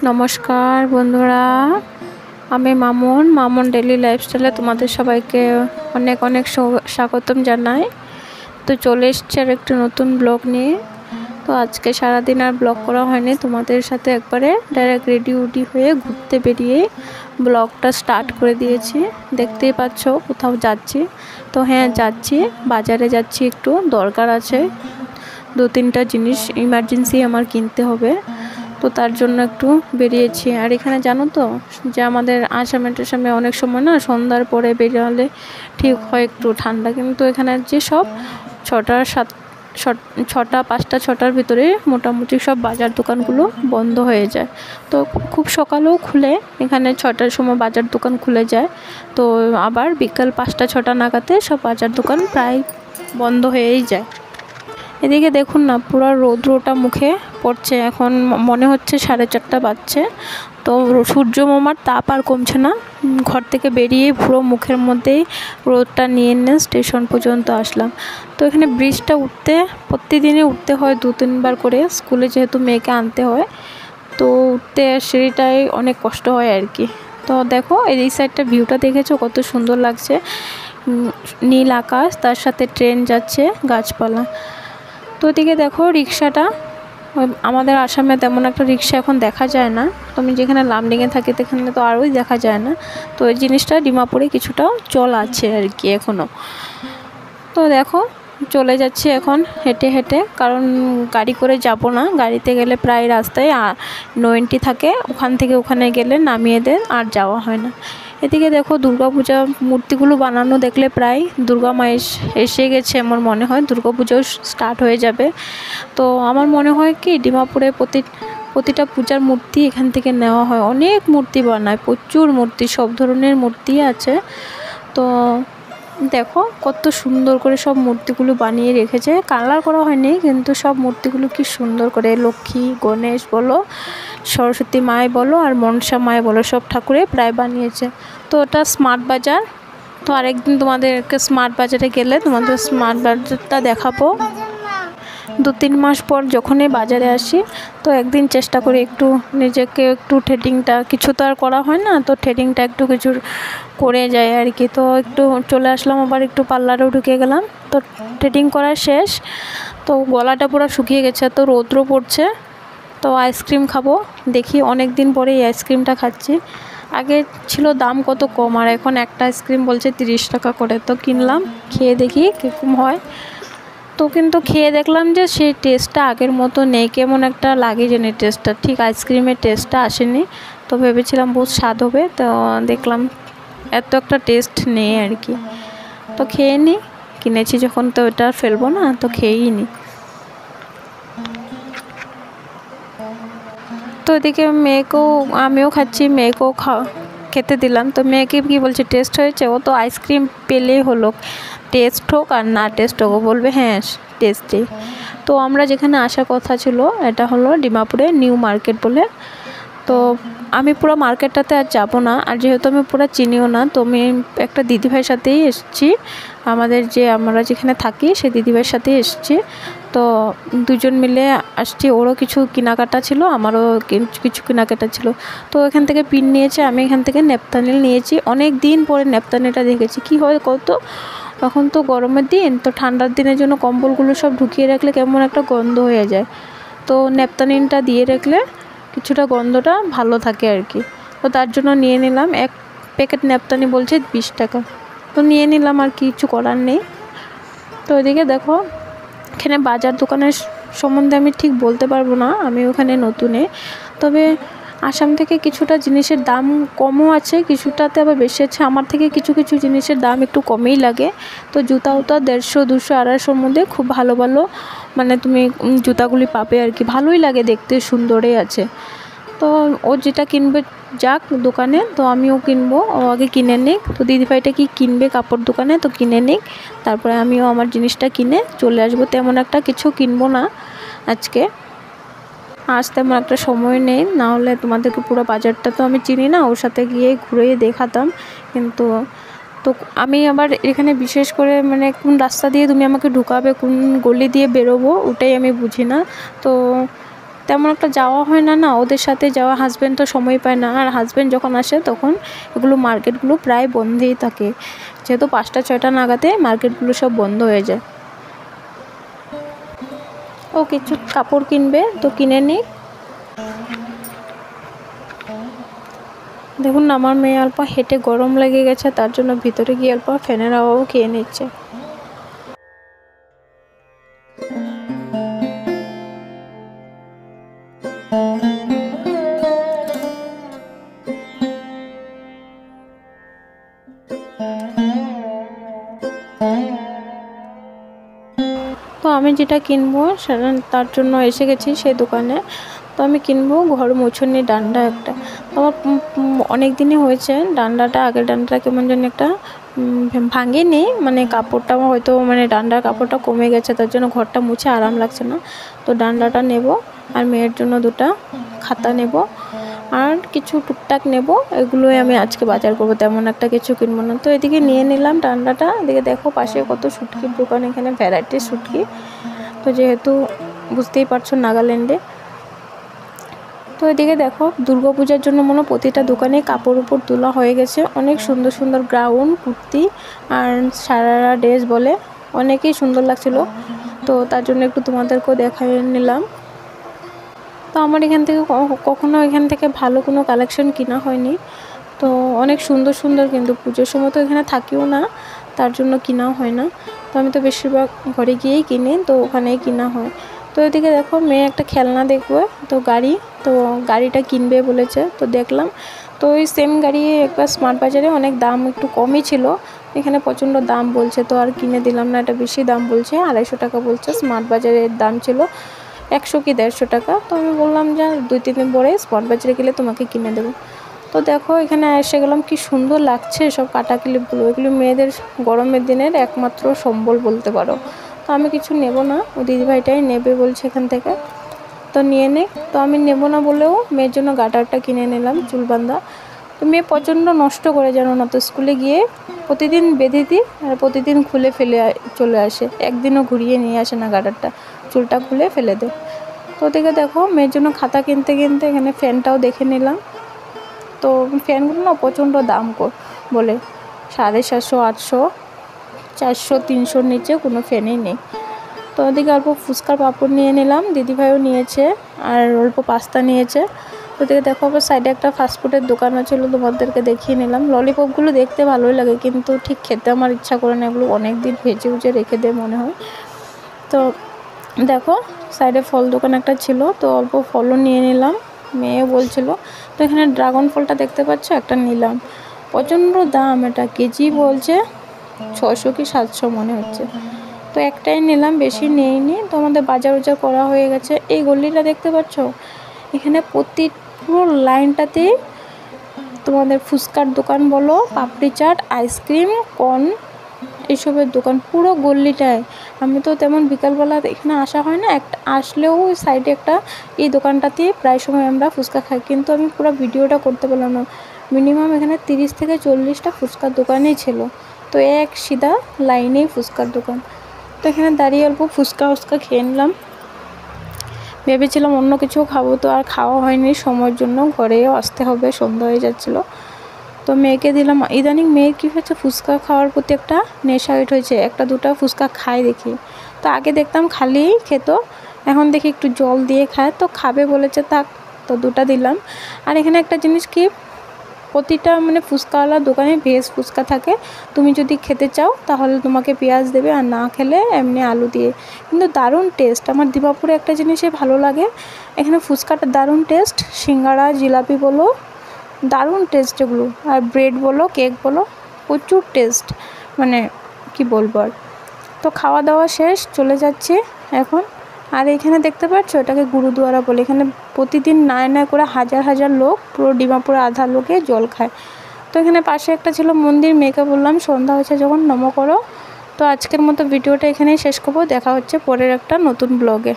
নমস্কার বন্ধুরা, আমি মামুন ডেইলি লাইফস্টাইলে তোমাদের সবাইকে অনেক অনেক স্বাগতম জানাই। তো চলে এসেছি আর একটু নতুন ব্লগ নিয়ে। তো আজকে সারাদিন আর ব্লগ করা হয়নি, তোমাদের সাথে একবারে ডাইরেক্ট রেডি হয়ে ঘুরতে বেরিয়ে ব্লগটা স্টার্ট করে দিয়েছি। দেখতেই পাচ্ছ কোথাও যাচ্ছি। তো হ্যাঁ, যাচ্ছি, বাজারে যাচ্ছি, একটু দরকার আছে, 2-3টা জিনিস ইমার্জেন্সি আমার কিনতে হবে। তো তার জন্য একটু বেরিয়েছি। আর এখানে জানো তো যে আমাদের আসামে অনেক সময় না সন্ধ্যার পরে বেরোলে ঠিক হয় একটু ঠান্ডা, কিন্তু এখানে যে সব 5টা-6টার ভিতরে মোটামুটি সব বাজার দোকানগুলো বন্ধ হয়ে যায়। তো খুব সকালেও খুলে, এখানে 6টার সময় বাজার দোকান খুলে যায়। তো আবার বিকাল 5টা-6টা নাগাদে সব বাজার দোকান প্রায় বন্ধ হয়েই যায়। এদিকে দেখুন না, পুরো রৌদ্রটা মুখে পড়ছে। এখন মনে হচ্ছে 4:30 বাজছে। তো সূর্য মামার তাপ আর কমছে না। ঘর থেকে বেরিয়ে পুরো মুখের মধ্যেই রোদটা নিয়ে স্টেশন পর্যন্ত আসলাম। তো এখানে ব্রিজটা প্রতিদিনই উঠতে হয় 2-3 বার করে, স্কুলে যেহেতু মেয়েকে আনতে হয়। তো উঠতে সিঁড়িটাই অনেক কষ্ট হয় আর কি। তো দেখো এই সাইডটা ভিউটা দেখেছো কত সুন্দর লাগছে, নীল আকাশ, তার সাথে ট্রেন যাচ্ছে, গাছপালা। তো এদিকে দেখো রিক্সাটা, আমাদের আসামে তেমন একটা রিক্সা এখন দেখা যায় না। তো আমি যেখানে লামডিংয়ে থাকি সেখানে তো আরোই দেখা যায় না। তো এই জিনিসটা ডিমাপুরে কিছুটা চল আছে আর কি এখনও। তো দেখো চলে যাচ্ছি এখন হেঁটে হেঁটে, কারণ গাড়ি করে যাব না। গাড়িতে গেলে প্রায় রাস্তায় নো-এন্ট্রি থাকে, ওখান থেকে ওখানে গেলে নামিয়ে দেন, আর যাওয়া হয় না। এদিকে দেখো দুর্গাপূজা মূর্তিগুলো বানানো দেখলে প্রায় দুর্গা মা এসে গেছে আমার মনে হয়, দুর্গাপূজাও স্টার্ট হয়ে যাবে। তো আমার মনে হয় কি ডিমাপুরে প্রতিটা পূজার মূর্তি এখান থেকে নেওয়া হয়। অনেক মূর্তি বানায়, প্রচুর মূর্তি, সব ধরনের মূর্তি আছে। তো দেখো কত সুন্দর করে সব মূর্তিগুলো বানিয়ে রেখেছে, কালার করা হয়নি, কিন্তু সব মূর্তিগুলো কি সুন্দর করে লক্ষ্মী, গণেশ বলো, সরস্বতী মায় বলো, আর মনসা মায় বলো, সব ঠাকুরে প্রায় বানিয়েছে। তো ওটা স্মার্ট বাজার। তো আরেকদিন তোমাদেরকে স্মার্ট বাজারে গেলে তোমাদের স্মার্ট বাজারটা দেখাবো। 2-3 মাস পর যখনই বাজারে আসি, তো একদিন চেষ্টা করি একটু নিজেকে একটু থ্রেডিংটা, কিছু তো আর করা হয় না, তো থ্রেডিংটা একটু কিছু করে যায় আর কি। তো একটু চলে আসলাম, আবার একটু পার্লারেও ঢুকে গেলাম। তো থ্রেডিং করা শেষ, তো গলাটা পুরো শুকিয়ে গেছে, তো রৌদ্র পড়ছে। তো আইসক্রিম খাবো, দেখি অনেক দিন পরে এই আইসক্রিমটা খাচ্ছি। আগে ছিল দাম কত কম, আর এখন একটা আইসক্রিম বলছে 30 টাকা করে। তো কিনলাম, খেয়ে দেখি কীরকম হয়। তো কিন্তু খেয়ে দেখলাম যে সেই টেস্টটা আগের মতো নেই, কেমন একটা লাগে জানি টেস্টটা, ঠিক আইসক্রিমের টেস্টটা আসেনি। তো ভেবেছিলাম বহুত স্বাদ হবে, তো দেখলাম এত একটা টেস্ট নেই আর কি। তো খেয়ে নিই, কিনেছি যখন তো ওটা ফেলবো না, তো খেয়েই নিই। তো এদিকে মেয়েকেও, আমিও খাচ্ছি, মেয়েকেও খেতে দিলাম। তো মেয়েকে কী বলছে, টেস্ট হয়েছে? ও তো আইসক্রিম পেলেই হলো, টেস্ট হোক আর না টেস্ট হোক, ও বলবে হ্যাঁ টেস্টি। তো আমরা যেখানে আসার কথা ছিল, এটা হলো ডিমাপুরে নিউ মার্কেট বলে। তো আমি পুরো মার্কেটটাতে আর যাবো না, আর যেহেতু আমি পুরো চিনিও না, তো আমি একটা দিদিভাইয়ের সাথেই এসেছি। আমরা যেখানে থাকি সেই দিদিভাইয়ের সাথেই এসেছি। তো দুজন মিলে আসছি, ওরও কিছু কেনাকাটা ছিল, আমারও কিছু কেনাকাটা ছিল। তো এখান থেকে পিন নিয়েছে, আমি এখান থেকে নেপথালিন নিয়েছি। অনেক দিন পরে নেপথালিনটা দেখেছি। কি হয় কত, এখন তো গরমের দিন, তো ঠান্ডার দিনের জন্য কম্বলগুলো সব ঢুকিয়ে রাখলে কেমন একটা গন্ধ হয়ে যায়। তো নেপথালিনটা দিয়ে রাখলে কিছুটা গন্ধটা ভালো থাকে আর কি। তো তার জন্য নিয়ে নিলাম, 1 প্যাকেট নেপথালিন বলছে 20 টাকা। তো নিয়ে নিলাম, আর কিছু করার নেই। তো ওইদিকে দেখো, এখানে বাজার দোকানের সম্বন্ধে আমি ঠিক বলতে পারবো না, আমি ওখানে নতুনে। তবে আসাম থেকে কিছুটা জিনিসের দাম কমও আছে, কিছুটাতে আবার বেশি আছে। আমার থেকে কিছু কিছু জিনিসের দাম একটু কমেই লাগে। তো জুতাও 150, 200, 250-র মধ্যে খুব ভালো ভালো মানে তুমি জুতাগুলি পাবে আর কি। ভালোই লাগে দেখতে, সুন্দরই আছে। তো ও যেটা কিনবে যাক দোকানে, তো আমিও কিনবো, ও আগে কিনে নিক। তো দিদিভাইটা কি কিনবে কাপড় দোকানে, তো কিনে নিক, তারপরে আমিও আমার জিনিসটা কিনে চলে আসবো। তেমন একটা কিছু কিনবো না আজকে, আজ তেমন একটা সময় নেই। না হলে তোমাদেরকে পুরো বাজারটা তো আমি চিনি না, ওর সাথে গিয়ে ঘুরে দেখাতাম। কিন্তু তো আমি আবার এখানে বিশেষ করে মানে কোন রাস্তা দিয়ে তুমি আমাকে ঢুকাবে, কোন গলি দিয়ে বেরোবো, ওটাই আমি বুঝি না। তো তেমন একটা যাওয়া হয় না, ওদের সাথে যাওয়া। হাজব্যান্ড তো সময় পায় না, আর হাজব্যান্ড যখন আসে তখন এগুলো মার্কেটগুলো প্রায় বন্ধই থাকে, যেহেতু 5টা-6টা নাগাদে মার্কেটগুলো সব বন্ধ হয়ে যায়। ও কিছু কাপড় কিনবে, তো কিনে নিই। দেখুন আমার মেয়ে অল্প হেঁটে গরম লেগে গেছে, তার জন্য ভিতরে গিয়ে অল্প ফ্যানের হাওয়াও খেয়ে নিচ্ছে। তো আমি যেটা কিনবো সেটা তার জন্য এসে গেছি সেই দোকানে। তো আমি কিনবো ঘর মোছনি ডান্ডা একটা। তো আমার অনেক দিনই হয়েছে ডান্ডাটা, আগের ডান্ডাটা কেমন যেন একটা ভাঙেনি, মানে কাপড়টা হয়তো মানে ডান্ডার কাপড়টা কমে গেছে, তার জন্য ঘরটা মুছে আরাম লাগছে না। তো ডান্ডাটা নেব, আর মেয়ের জন্য 2টা খাতা নেব, আর কিছু টুকটাক নেব। এগুলোই আমি আজকে বাজার করবো, তেমন একটা কিছু কিনবো না। তো এদিকে নিয়ে নিলাম ডান্ডাটা। এদিকে দেখো পাশে কত শুটকির দোকান, এখানে ভ্যারাইটির শুটকি। তো যেহেতু বুঝতেই পারছো নাগাল্যান্ডে। তো এদিকে দেখো দুর্গাপূজার জন্য মনে প্রতিটা দোকানে কাপড় উপর তোলা হয়ে গেছে। অনেক সুন্দর সুন্দর গাউন, কুর্তি আর সারারা ড্রেস বলে, অনেকই সুন্দর লাগছিল। তো তার জন্য একটু তোমাদেরকেও দেখাই নিলাম। তো আমার এখান থেকে কখনো এখান থেকে ভালো কোনো কালেকশন কিনা হয়নি। তো অনেক সুন্দর সুন্দর, কিন্তু পুজোর সময় তো এখানে থাকিও না, তার জন্য কিনাও হয় না। তো আমি তো বেশিরভাগ ঘরে গিয়েই কিনি, তো ওখানেই কিনা হয়। তো এদিকে দেখো মেয়ে একটা খেলনা দেখবে, তো গাড়ি, তো গাড়িটা কিনবে বলেছে। তো দেখলাম, তো ওই সেম গাড়ি একবার স্মার্ট বাজারে অনেক দাম একটু কমই ছিল, এখানে প্রচণ্ড দাম বলছে। তো আর কিনে দিলাম না, এটা বেশি দাম বলছে, 250 টাকা বলছে। স্মার্ট বাজারের দাম ছিল 100 কি 150 টাকা। তো আমি বললাম যে 2-3 দিন পরে স্মার্ট বাজারে গেলে তোমাকে কিনে দেবো। তো দেখো এখানে এসে গেলাম, কি সুন্দর লাগছে সব কাটা ক্লিপগুলো। এগুলো মেয়েদের গরমের দিনের একমাত্র সম্বল বলতে পারো। তো আমি কিছু নেব না, ও দিদিভাইটাই নেবে বলছে এখান থেকে, তো নিয়ে নে। তো আমি নেব না বলেও মেয়ের জন্য গাটারটা কিনে নিলাম, চুলবান্ধা। তো মেয়ে প্রচণ্ড নষ্ট করে জানো না, তো স্কুলে গিয়ে প্রতিদিন বেঁধে দিই আর প্রতিদিন খুলে ফেলে চলে আসে, একদিনও ঘুরিয়ে নিয়ে আসে না গাটারটা, চুলটা খুলে ফেলে দেয়। তো ওদিকে দেখো মেয়ের জন্য খাতা কিনতে কিনতে এখানে ফ্যানটাও দেখে নিলাম। তো ফ্যানগুলো না প্রচণ্ড দাম বলে, 750, 800, 400, 300-র নিচে কোনো ফ্যানই নেই। তো ওদিকে অল্প ফুচকার পাঁপড় নিয়ে নিলাম, দিদিভাইও নিয়েছে, আর অল্প পাস্তা নিয়েছে। তো ওদিকে দেখো আবার সাইডে একটা ফাস্টফুডের দোকান ছিল, তোমাদেরকে দেখিয়ে নিলাম। ললিপপগুলো দেখতে ভালোই লাগে, কিন্তু ঠিক খেতে আমার ইচ্ছা করে না, এগুলো অনেক দিন ভেজে রেখে দেয় মনে হয়। তো দেখো সাইডে ফল দোকান একটা ছিল, তো অল্প ফলও নিয়ে নিলাম, মেয়ে বলছিল। তো এখানে ড্রাগন ফলটা দেখতে পাচ্ছ, একটা নিলাম। প্রচণ্ড দাম, এটা কেজি বলছে 600 কি 700 মনে হচ্ছে। তো একটাই নিলাম, বেশি নেইনি। তো আমাদের বাজার করা হয়ে গেছে। এই গলিটা দেখতে পাচ্ছ, এখানে পুরো লাইনটাতে তোমাদের ফুচকার দোকান বলো, পাপড়ি চাট, আইসক্রিম, কর্ন, এইসবের দোকান পুরো গলিটায়। আমি তো তেমন বিকালবেলা এখানে আসা হয় না, একটা আসলেও সাইডে একটা এই দোকানটাতে প্রায় সময় আমরা ফুচকা খাই, কিন্তু আমি পুরো ভিডিওটা করতে পারলাম না। মিনিমাম এখানে 30 থেকে 40টা ফুচকার দোকানই ছিল, তো এক সিধা লাইনেই ফুচকার দোকান। তো এখানে দাঁড়িয়ে অল্প ফুচকা খেয়ে নিলাম। ভেবেছিলাম অন্য কিছু খাবো, তো আর খাওয়া হয়নি সময়ের জন্য, ঘরেও আসতে হবে, সন্ধ্যা হয়ে যাচ্ছিলো। তো মেয়েকে দিলাম। ইদানিং মেয়ের কী হয়েছে, ফুচকা খাওয়ার প্রতি একটা নেশা হয়েছে, 1-2টা ফুচকা খায় দেখি। তো আগে দেখতাম খালি খেত, এখন দেখি একটু জল দিয়ে খায়। তো খাবে বলেছে, থাক, তো 2টা দিলাম। আর এখানে একটা জিনিস কি, প্রতিটা মানে ফুচকাওয়ালা দোকানে ভেজ ফুচকা থাকে, তুমি যদি খেতে চাও তাহলে তোমাকে পেঁয়াজ দেবে, আর না খেলে এমনি আলু দিয়ে। কিন্তু দারুণ টেস্ট, আমার দিমাপুরে একটা জিনিসই ভালো লাগে, এখানে ফুচকাটা দারুণ টেস্ট। সিঙ্গাড়া, জিলাপি বলো, দারুণ টেস্ট এগুলো, আর ব্রেড বলো, কেক বলো, প্রচুর টেস্ট, মানে কি বলবো আর। তো খাওয়া দাওয়া শেষ, চলে যাচ্ছি এখন। আর এখানে দেখতে পাচ্ছ, এটাকে গুরুদুয়ারা বলে, এখানে প্রতিদিন না করে হাজার লোক, পুরো ডিমাপুরে আধা লোকে জল খায়। তো এখানে পাশে একটা ছিল মন্দির, মেয়েকে বললাম সন্ধ্যা হয়েছে যখন নমো করো। তো আজকের মতো ভিডিওটা এখানেই শেষ করবো, দেখা হচ্ছে পরের একটা নতুন ব্লগে।